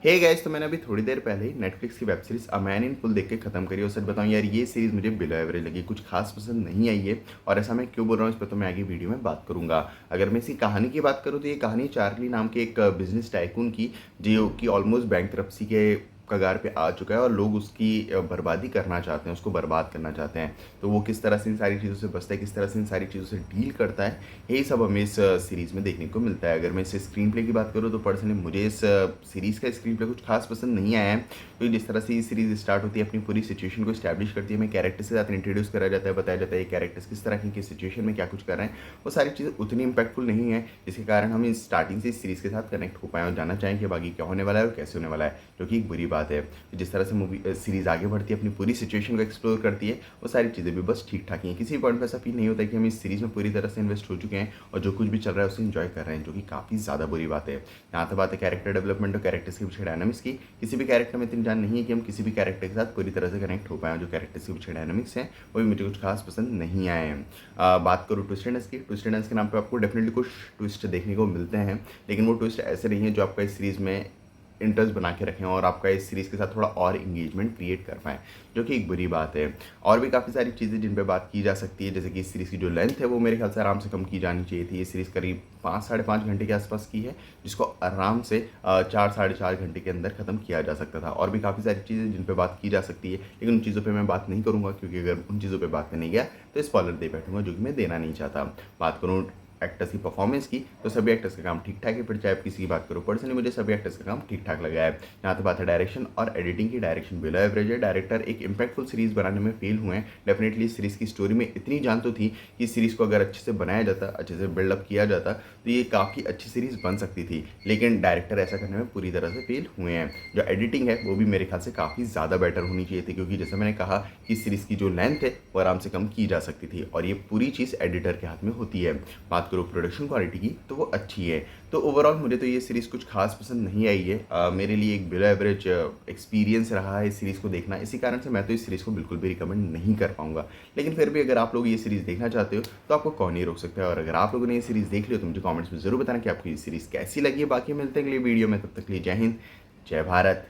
Hey guys, तो मैंने अभी थोड़ी देर पहले ही नेटफ्लिक्स की web series a man in full देख के ख़त्म करी और सच बताऊँ यार, ये सीरीज़ मुझे बिलो एवरेज लगी, कुछ खास पसंद नहीं आई है। और ऐसा मैं क्यों बोल रहा हूँ इस पर तो मैं आगे वीडियो में बात करूँगा। अगर मैं इसकी कहानी की बात करूँ तो ये कहानी चार्ली नाम के एक बिज़नेस टाइकून की, जो कि ऑलमोस्ट बैंकरप्सी के कगार पे आ चुका है और लोग उसकी बर्बादी करना चाहते हैं, उसको बर्बाद करना चाहते हैं। तो वो किस तरह से इन सारी चीज़ों से बचता है, किस तरह से इन सारी चीज़ों से डील करता है, यही सब हमें इस सीरीज़ में देखने को मिलता है। अगर मैं इस स्क्रीन प्ले की बात करूँ तो पर्सनली मुझे इस सीरीज़ का स्क्रीन प्ले कुछ खास पसंद नहीं आया है। क्योंकि जिस तरह से ये सीरीज़ स्टार्ट होती है, अपनी पूरी सिचुएशन को एस्टैब्लिश करती है, हमें कैरेक्टर्स के साथ इंट्रोड्यूस करा जाता है, बताया जाता है ये कैरेक्टर्स किस तरह की किस सिचुएशन में क्या कुछ कर रहे हैं, वो सारी चीज़ें उतनी इम्पैक्टफुल नहीं है, जिसके कारण हम इस स्टार्टिंग से इस सीरीज़ के साथ कनेक्ट हो पाएँ और जानना चाहें कि बाकी क्या होने वाला है और कैसे होने वाला है, जो कि एक बुरी बात है। जिस तरह से मूवी सीरीज़ आगे बढ़ती है, अपनी पूरी सिचुएशन को एक्सप्लोर करती है, वो सारी चीज़ें भी बस ठीक-ठाक ही हैं। किसी पॉइंट पे ऐसा फ़ील नहीं होता है कि हम इस सीरीज़ में पूरी तरह से इन्वेस्ट हो चुके हैं और जो कुछ भी चल रहा है उसे एन्जॉय कर रहे हैं, जो कि काफ़ी ज़्यादा बुरी बात है। यहाँ तक बात है कैरेक्टर डेवलपमेंट और कैरेक्टर्स के पीछे डायनामिक्स की, किसी भी कैरेक्टर में इतनी जान नहीं है कि हम किसी भी कैरेक्टर के साथ पूरी तरह से कनेक्ट हो पाएँ। जो कैरेक्टर्स के पीछे डायनामिक्स हैं, वो भी मुझे कुछ खास पसंद नहीं आए हैं। बात करूँ ट्विस्ट एंड टर्न्स की, ट्विस्ट एंड टर्न्स के नाम पे आपको डेफिनिटली कुछ ट्विस्ट देखने को मिलते हैं, लेकिन वो ट्विस्ट ऐसे नहीं है जो आपका इस सीरीज़ में इंटरेस्ट बना के रखें और आपका इस सीरीज़ के साथ थोड़ा और एंगेजमेंट क्रिएट कर पाएँ, जो कि एक बुरी बात है। और भी काफ़ी सारी चीज़ें जिन पे बात की जा सकती है, जैसे कि इस सीरीज़ की जो लेंथ है वो मेरे ख्याल से आराम से कम की जानी चाहिए थी। ये सीरीज़ करीब 5 साढ़े 5 घंटे के आसपास की है, जिसको आराम से 4 साढ़े 4 घंटे के अंदर ख़त्म किया जा सकता था। और भी काफ़ी सारी चीज़ें जिन पे बात की जा सकती है, लेकिन उन चीज़ों पे मैं बात नहीं करूँगा, क्योंकि अगर उन चीज़ों पे बात करने गया तो स्पॉइलर दे बैठूँगा, जो कि मैं देना नहीं चाहता। बात करूँ एक्टर्स की परफॉर्मेंस की, तो सभी एक्टर्स का काम ठीक-ठाक है, फिर चाहे आप किसी की बात करो। पर्सनली मुझे सभी एक्टर्स का काम ठीक-ठाक लगा है। जहाँ तक बात है डायरेक्शन और एडिटिंग की, डायरेक्शन बिलो एवरेज है। डायरेक्टर एक इम्पैक्टफुल सीरीज़ बनाने में फेल हुए हैं। डेफिनिटली इस सीरीज़ की स्टोरी में इतनी जान तो थी कि इस सीरीज़ को अगर अच्छे से बनाया जाता, अच्छे से बिल्डअप किया जाता, तो ये काफ़ी अच्छी सीरीज़ बन सकती थी। लेकिन डायरेक्टर ऐसा करने में पूरी तरह से फेल हुए हैं। जो एडिटिंग है, वो भी मेरे ख्याल से काफ़ी ज़्यादा बेटर होनी चाहिए थी, क्योंकि जैसे मैंने कहा कि इस सीरीज़ की जो लेंथ है, वो आराम से कम की जा सकती थी और ये पूरी चीज़ एडिटर के हाथ में होती है। बात करो प्रोडक्शन क्वालिटी की, तो वो अच्छी है। तो ओवरऑल मुझे तो ये सीरीज़ कुछ खास पसंद नहीं आई है। मेरे लिए एक बिलो एवरेज एक्सपीरियंस रहा है इस सीरीज़ को देखना। इसी कारण से मैं तो इस सीरीज़ को बिल्कुल भी रिकमेंड नहीं कर पाऊँगा। लेकिन फिर भी अगर आप लोग ये सीरीज़ देखना चाहते हो, तो आपको कौन नहीं रोक सकता है। और अगर आप लोगों ने ये सीरीज़ देख ली हो, तो मुझे कमेंट्स में ज़रूर बताना कि आपको ये सीरीज़ कैसी लगी है। बाकी मिलते हैं अगली वीडियो में, तब तक के लिए जय हिंद, जय भारत।